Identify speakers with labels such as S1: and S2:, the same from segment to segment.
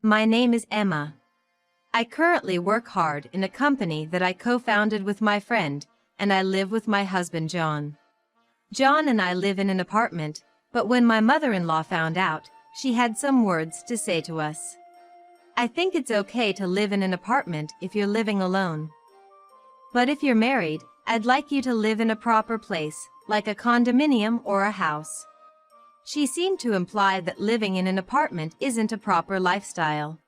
S1: My name is Emma. I currently work hard in a company that I co-founded with my friend, and I live with my husband John. John and I live in an apartment, but when my mother-in-law found out, she had some words to say to us. I think it's okay to live in an apartment if you're living alone. But if you're married, I'd like you to live in a proper place, like a condominium or a house. She seemed to imply that living in an apartment isn't a proper lifestyle.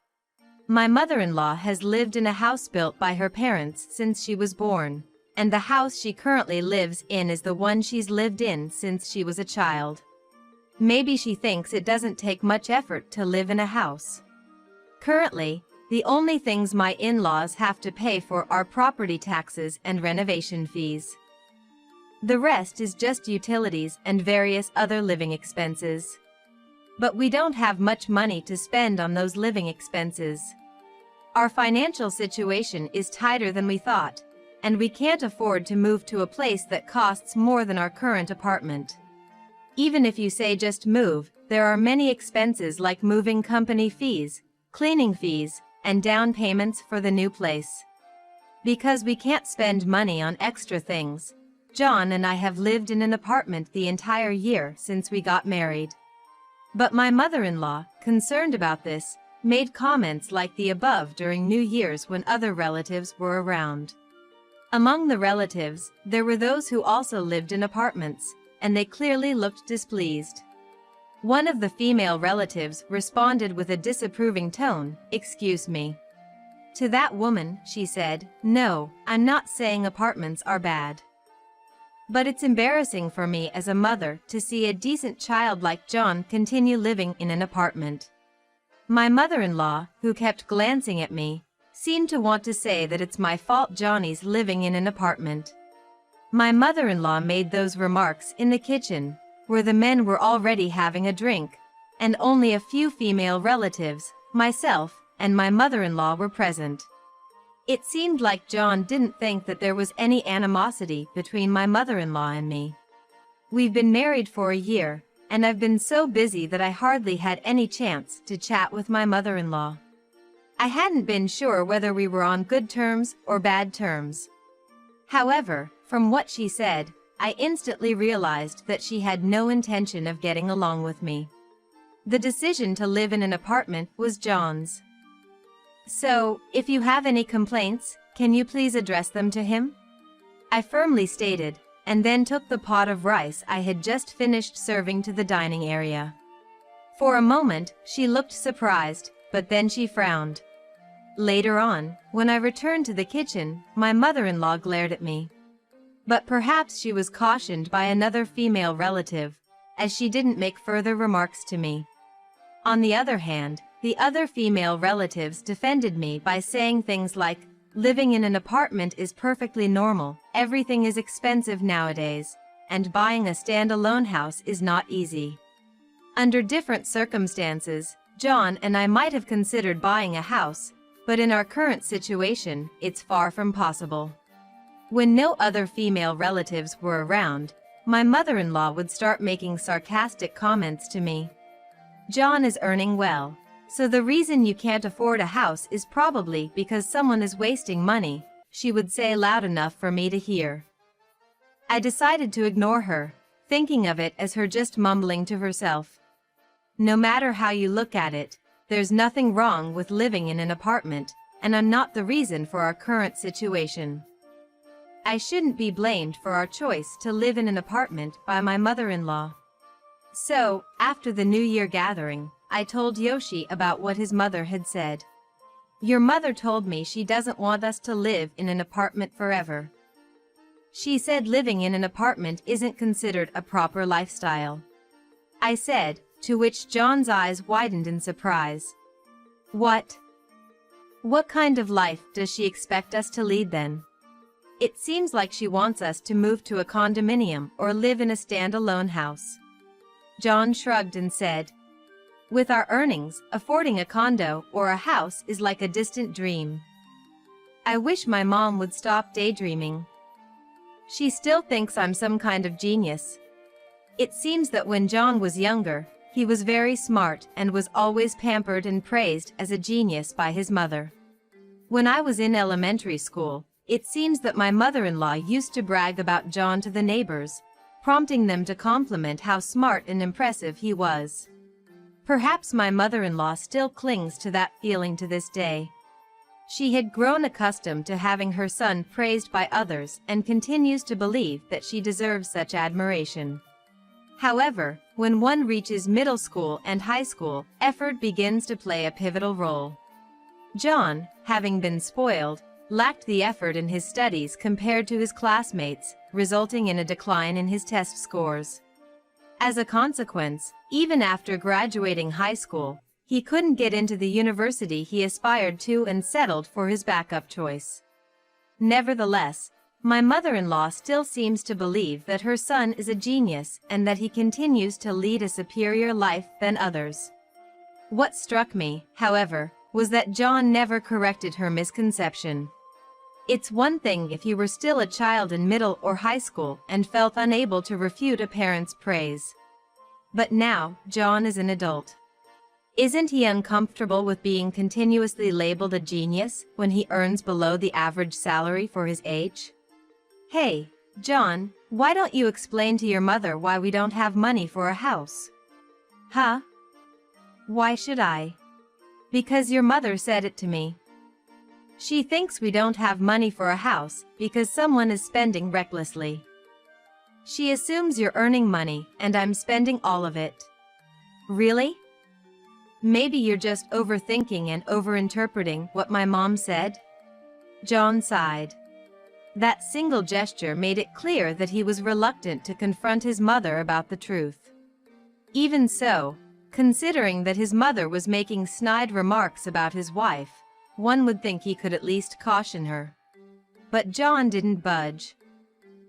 S1: My mother-in-law has lived in a house built by her parents since she was born, and the house she currently lives in is the one she's lived in since she was a child. Maybe she thinks it doesn't take much effort to live in a house. Currently, the only things my in-laws have to pay for are property taxes and renovation fees. The rest is just utilities and various other living expenses. But we don't have much money to spend on those living expenses. Our financial situation is tighter than we thought, and we can't afford to move to a place that costs more than our current apartment. Even if you say just move, there are many expenses like moving company fees, cleaning fees, and down payments for the new place. Because we can't spend money on extra things, John and I have lived in an apartment the entire year since we got married. But my mother-in-law, concerned about this, made comments like the above during New Year's when other relatives were around. Among the relatives, there were those who also lived in apartments, and they clearly looked displeased. One of the female relatives responded with a disapproving tone, "Excuse me." To that woman, she said, "No, I'm not saying apartments are bad. But it's embarrassing for me as a mother to see a decent child like John continue living in an apartment." My mother-in-law, who kept glancing at me, seemed to want to say that it's my fault Johnny's living in an apartment. My mother-in-law made those remarks in the kitchen, where the men were already having a drink, and only a few female relatives, myself, and my mother-in-law were present. It seemed like John didn't think that there was any animosity between my mother-in-law and me. We've been married for a year, and I've been so busy that I hardly had any chance to chat with my mother-in-law. I hadn't been sure whether we were on good terms or bad terms. However, from what she said, I instantly realized that she had no intention of getting along with me. The decision to live in an apartment was John's. "So, if you have any complaints, can you please address them to him?" I firmly stated, and then took the pot of rice I had just finished serving to the dining area. For a moment, she looked surprised, but then she frowned. Later on, when I returned to the kitchen, my mother-in-law glared at me. But perhaps she was cautioned by another female relative, as she didn't make further remarks to me. On the other hand, the other female relatives defended me by saying things like, "Living in an apartment is perfectly normal, everything is expensive nowadays, and buying a stand-alone house is not easy." Under different circumstances, John and I might have considered buying a house, but in our current situation, it's far from possible. When no other female relatives were around, my mother-in-law would start making sarcastic comments to me. "John is earning well, so the reason you can't afford a house is probably because someone is wasting money," she would say loud enough for me to hear. I decided to ignore her, thinking of it as her just mumbling to herself. No matter how you look at it, there's nothing wrong with living in an apartment, and I'm not the reason for our current situation. I shouldn't be blamed for our choice to live in an apartment by my mother-in-law. So, after the New Year gathering, I told Yoshi about what his mother had said. "Your mother told me she doesn't want us to live in an apartment forever. She said living in an apartment isn't considered a proper lifestyle," I said, to which John's eyes widened in surprise. "What? What kind of life does she expect us to lead then? It seems like she wants us to move to a condominium or live in a stand-alone house." John shrugged and said, "With our earnings, affording a condo or a house is like a distant dream. I wish my mom would stop daydreaming. She still thinks I'm some kind of genius. It seems that when John was younger, He was very smart and was always pampered and praised as a genius by his mother. When I was in elementary school, it seems that my mother-in-law used to brag about John to the neighbors, prompting them to compliment how smart and impressive he was. Perhaps my mother-in-law still clings to that feeling to this day. She had grown accustomed to having her son praised by others and continues to believe that she deserves such admiration. However, when one reaches middle school and high school, effort begins to play a pivotal role. John, having been spoiled, lacked the effort in his studies compared to his classmates, resulting in a decline in his test scores. As a consequence, even after graduating high school, he couldn't get into the university he aspired to and settled for his backup choice. Nevertheless, my mother-in-law still seems to believe that her son is a genius and that he continues to lead a superior life than others. What struck me, however, was that John never corrected her misconception. It's one thing if you were still a child in middle or high school and felt unable to refute a parent's praise. But now, John is an adult. Isn't he uncomfortable with being continuously labeled a genius when he earns below the average salary for his age? Hey, John, why don't you explain to your mother why we don't have money for a house? Huh? Why should I? Because your mother said it to me. She thinks we don't have money for a house because someone is spending recklessly. She assumes you're earning money and I'm spending all of it. Really? Maybe you're just overthinking and overinterpreting what my mom said? John sighed. That single gesture made it clear that he was reluctant to confront his mother about the truth. Even so, considering that his mother was making snide remarks about his wife, one would think he could at least caution her. But John didn't budge.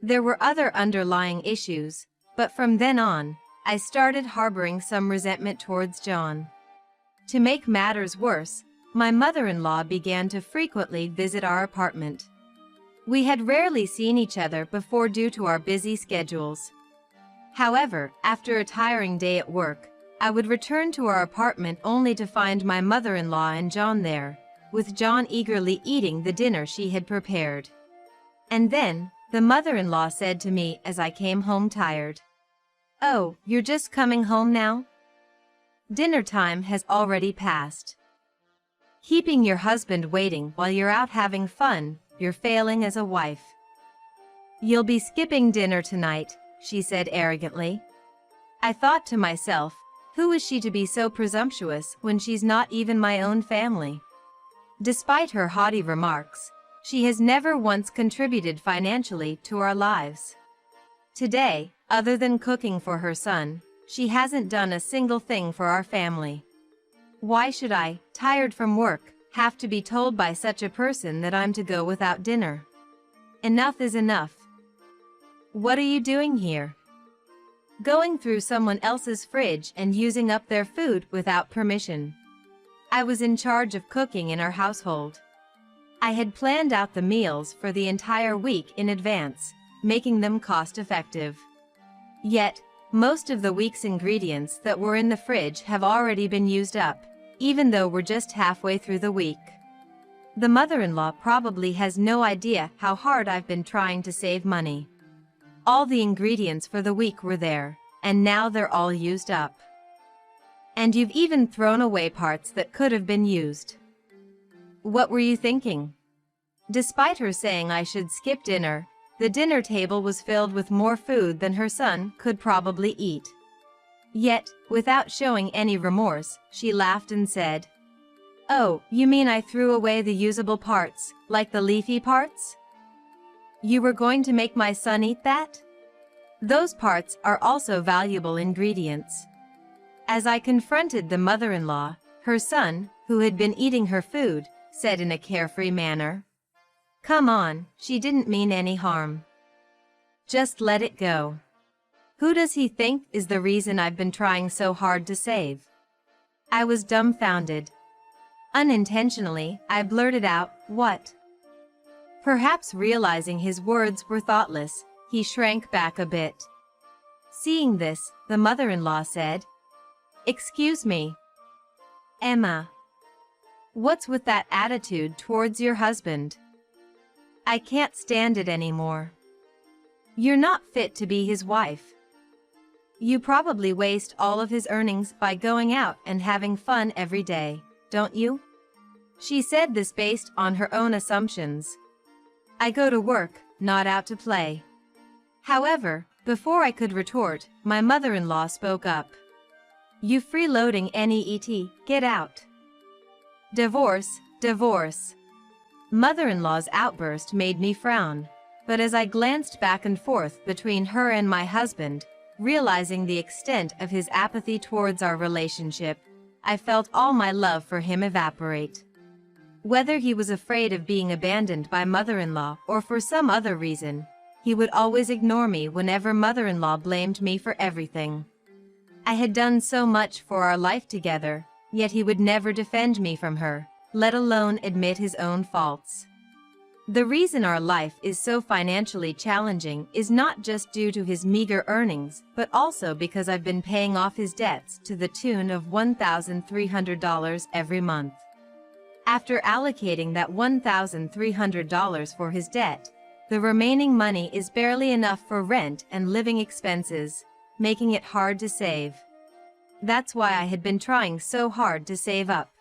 S1: There were other underlying issues, but from then on, I started harboring some resentment towards John. To make matters worse, my mother-in-law began to frequently visit our apartment. We had rarely seen each other before due to our busy schedules. However, after a tiring day at work, I would return to our apartment only to find my mother-in-law and John there, with John eagerly eating the dinner she had prepared. And then, the mother-in-law said to me as I came home tired, "Oh, you're just coming home now? Dinner time has already passed. Keeping your husband waiting while you're out having fun, you're failing as a wife." "You'll be skipping dinner tonight," she said arrogantly. I thought to myself, who is she to be so presumptuous when she's not even my own family? Despite her haughty remarks, she has never once contributed financially to our lives. Today, other than cooking for her son, she hasn't done a single thing for our family. Why should I, tired from work, have to be told by such a person that I'm to go without dinner? Enough is enough. What are you doing here? Going through someone else's fridge and using up their food without permission. I was in charge of cooking in our household. I had planned out the meals for the entire week in advance, making them cost-effective. Yet, most of the week's ingredients that were in the fridge have already been used up, even though we're just halfway through the week. The mother-in-law probably has no idea how hard I've been trying to save money. All the ingredients for the week were there, and now they're all used up. And you've even thrown away parts that could have been used. What were you thinking? Despite her saying I should skip dinner, the dinner table was filled with more food than her son could probably eat. Yet, without showing any remorse, she laughed and said, "Oh, you mean I threw away the usable parts, like the leafy parts? You were going to make my son eat that? Those parts are also valuable ingredients." As I confronted the mother-in-law, her son, who had been eating her food, said in a carefree manner, "Come on, she didn't mean any harm. Just let it go. Who does he think is the reason I've been trying so hard to save?" I was dumbfounded. Unintentionally, I blurted out, "What?" Perhaps realizing his words were thoughtless, he shrank back a bit. Seeing this, the mother-in-law said, Excuse me, Emma. What's with that attitude towards your husband? I can't stand it anymore. You're not fit to be his wife. You probably waste all of his earnings by going out and having fun every day, don't you? She said this based on her own assumptions. I go to work, not out to play. However, before I could retort, my mother-in-law spoke up. You freeloading NEET, get out. Divorce, divorce. Mother-in-law's outburst made me frown, but as I glanced back and forth between her and my husband, realizing the extent of his apathy towards our relationship, I felt all my love for him evaporate. Whether he was afraid of being abandoned by mother-in-law or for some other reason, he would always ignore me whenever mother-in-law blamed me for everything. I had done so much for our life together, yet he would never defend me from her, let alone admit his own faults. The reason our life is so financially challenging is not just due to his meager earnings, but also because I've been paying off his debts to the tune of $1,300 every month. After allocating that $1,300 for his debt, the remaining money is barely enough for rent and living expenses, making it hard to save. That's why I had been trying so hard to save up.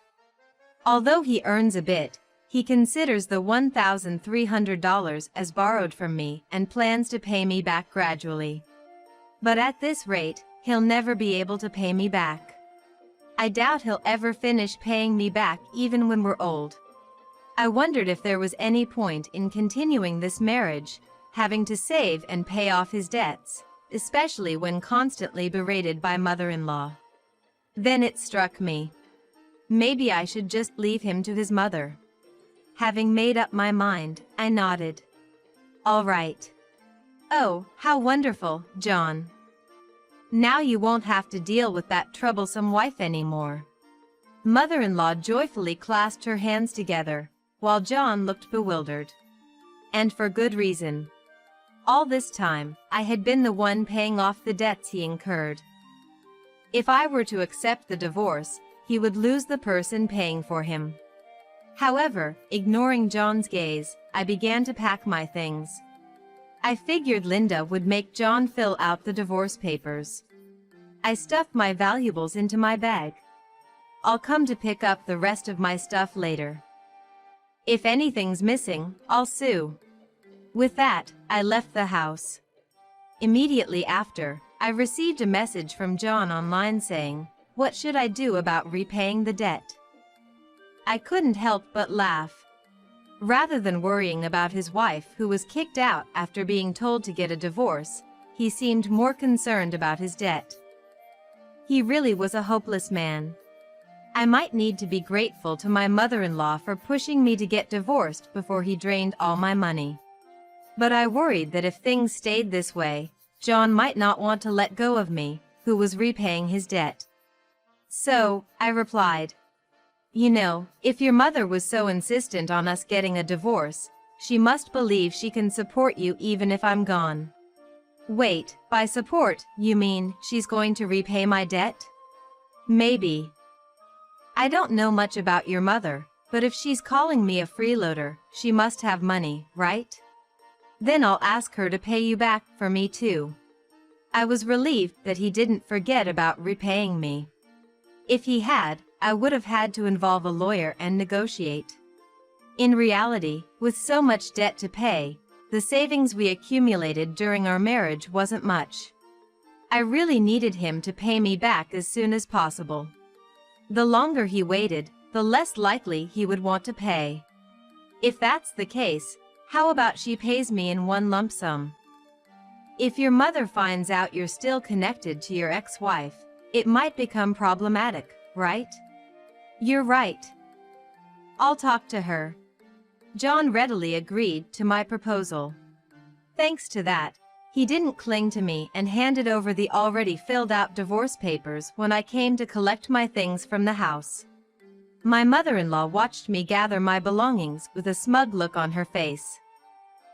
S1: Although he earns a bit, he considers the $1,300 as borrowed from me and plans to pay me back gradually. But at this rate, he'll never be able to pay me back. I doubt he'll ever finish paying me back even when we're old. I wondered if there was any point in continuing this marriage, having to save and pay off his debts, especially when constantly berated by mother-in-law. Then it struck me. Maybe I should just leave him to his mother. Having made up my mind, I nodded. All right. Oh, how wonderful, John. Now you won't have to deal with that troublesome wife anymore. Mother-in-law joyfully clasped her hands together, while John looked bewildered. And for good reason. All this time, I had been the one paying off the debts he incurred. If I were to accept the divorce, he would lose the person paying for him. However, ignoring John's gaze, I began to pack my things. I figured Linda would make John fill out the divorce papers. I stuffed my valuables into my bag. I'll come to pick up the rest of my stuff later. If anything's missing, I'll sue. With that, I left the house. Immediately after, I received a message from John online saying, "What should I do about repaying the debt?" I couldn't help but laugh. Rather than worrying about his wife who was kicked out after being told to get a divorce, he seemed more concerned about his debt. He really was a hopeless man. I might need to be grateful to my mother-in-law for pushing me to get divorced before he drained all my money. But I worried that if things stayed this way, John might not want to let go of me, who was repaying his debt. So, I replied, "You know, if your mother was so insistent on us getting a divorce, she must believe she can support you even if I'm gone." Wait, by support, you mean she's going to repay my debt? Maybe. I don't know much about your mother, but if she's calling me a freeloader, she must have money, right? Then I'll ask her to pay you back for me too. I was relieved that he didn't forget about repaying me. If he had, I would have had to involve a lawyer and negotiate. In reality, with so much debt to pay, the savings we accumulated during our marriage wasn't much. I really needed him to pay me back as soon as possible. The longer he waited, the less likely he would want to pay. If that's the case, how about she pays me in one lump sum? If your mother finds out you're still connected to your ex-wife, it might become problematic, right? You're right. I'll talk to her. John readily agreed to my proposal. Thanks to that, he didn't cling to me and handed over the already filled-out divorce papers when I came to collect my things from the house. My mother-in-law watched me gather my belongings with a smug look on her face.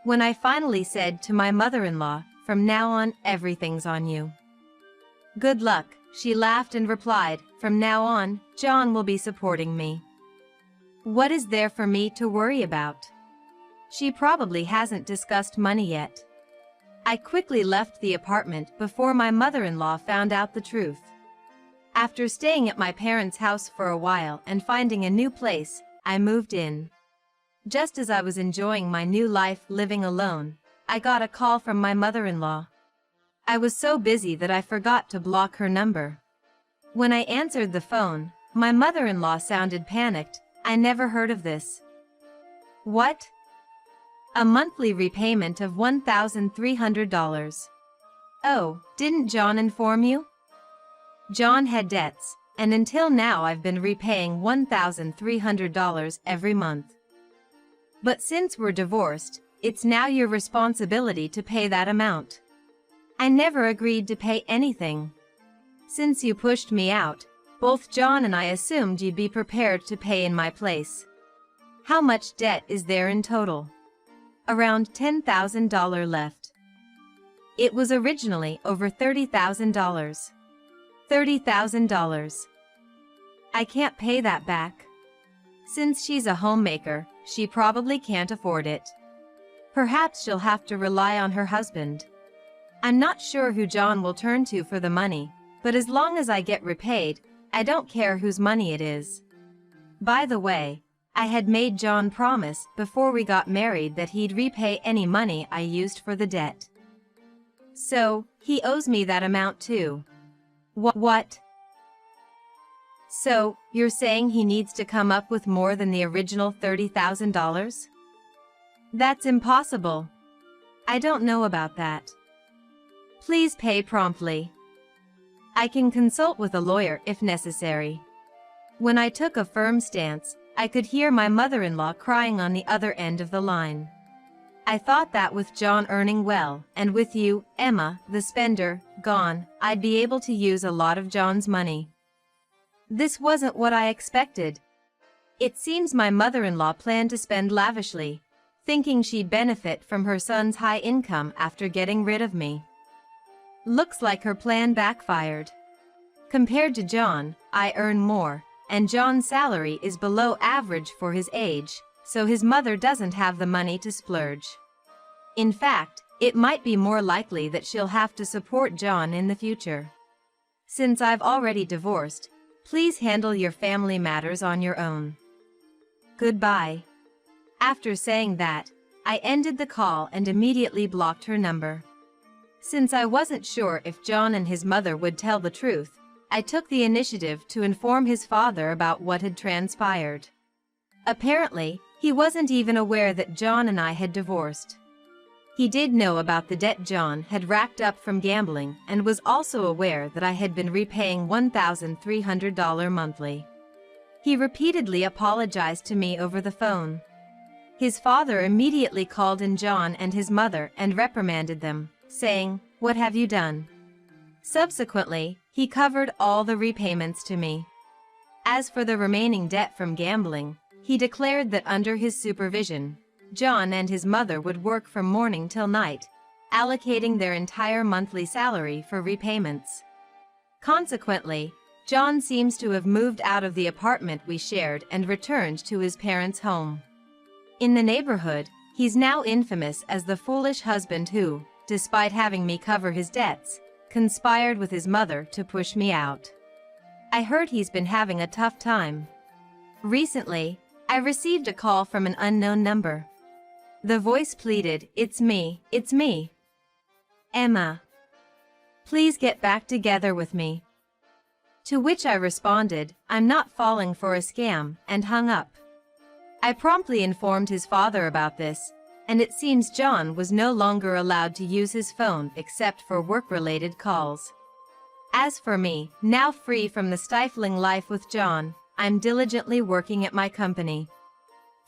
S1: When I finally said to my mother-in-law, "From now on, everything's on you." "Good luck," she laughed and replied, "From now on, John will be supporting me. What is there for me to worry about? She probably hasn't discussed money yet." I quickly left the apartment before my mother-in-law found out the truth. After staying at my parents' house for a while and finding a new place, I moved in. Just as I was enjoying my new life living alone, I got a call from my mother-in-law. I was so busy that I forgot to block her number. When I answered the phone, my mother-in-law sounded panicked. "I never heard of this." "What?" "A monthly repayment of $1,300. "Oh, didn't John inform you?" "John had debts, and until now I've been repaying $1,300 every month. But since we're divorced, it's now your responsibility to pay that amount. I never agreed to pay anything. Since you pushed me out, both John and I assumed you'd be prepared to pay in my place. How much debt is there in total?" "Around $10,000 left." It was originally over $30,000. $30,000. I can't pay that back. Since she's a homemaker, she probably can't afford it. Perhaps she'll have to rely on her husband. I'm not sure who John will turn to for the money, but as long as I get repaid, I don't care whose money it is. By the way, I had made John promise before we got married that he'd repay any money I used for the debt. So, he owes me that amount too. What? So, you're saying he needs to come up with more than the original $30,000? That's impossible. I don't know about that. Please pay promptly. I can consult with a lawyer if necessary. When I took a firm stance, I could hear my mother-in-law crying on the other end of the line. I thought that with John earning well, and with you, Emma, the spender, gone, I'd be able to use a lot of John's money. This wasn't what I expected. It seems my mother-in-law planned to spend lavishly, thinking she'd benefit from her son's high income after getting rid of me. Looks like her plan backfired. Compared to John, I earn more, and John's salary is below average for his age, so his mother doesn't have the money to splurge. In fact, it might be more likely that she'll have to support John in the future. Since I've already divorced, please handle your family matters on your own. Goodbye. After saying that, I ended the call and immediately blocked her number. Since I wasn't sure if John and his mother would tell the truth, I took the initiative to inform his father about what had transpired. Apparently, he wasn't even aware that John and I had divorced. He did know about the debt John had racked up from gambling and was also aware that I had been repaying $1,300 monthly. He repeatedly apologized to me over the phone. His father immediately called in John and his mother and reprimanded them, saying, "What have you done?" Subsequently, he covered all the repayments to me. As for the remaining debt from gambling, he declared that under his supervision, John and his mother would work from morning till night, allocating their entire monthly salary for repayments. Consequently, John seems to have moved out of the apartment we shared and returned to his parents' home. In the neighborhood, he's now infamous as the foolish husband who, despite having me cover his debts, conspired with his mother to push me out. I heard he's been having a tough time. Recently, I received a call from an unknown number. The voice pleaded, it's me, Emma. Please get back together with me." To which I responded, "I'm not falling for a scam," and hung up. I promptly informed his father about this, and it seems John was no longer allowed to use his phone except for work-related calls. As for me, now free from the stifling life with John, I'm diligently working at my company.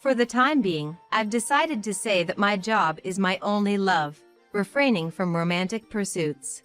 S1: For the time being, I've decided to say that my job is my only love, refraining from romantic pursuits.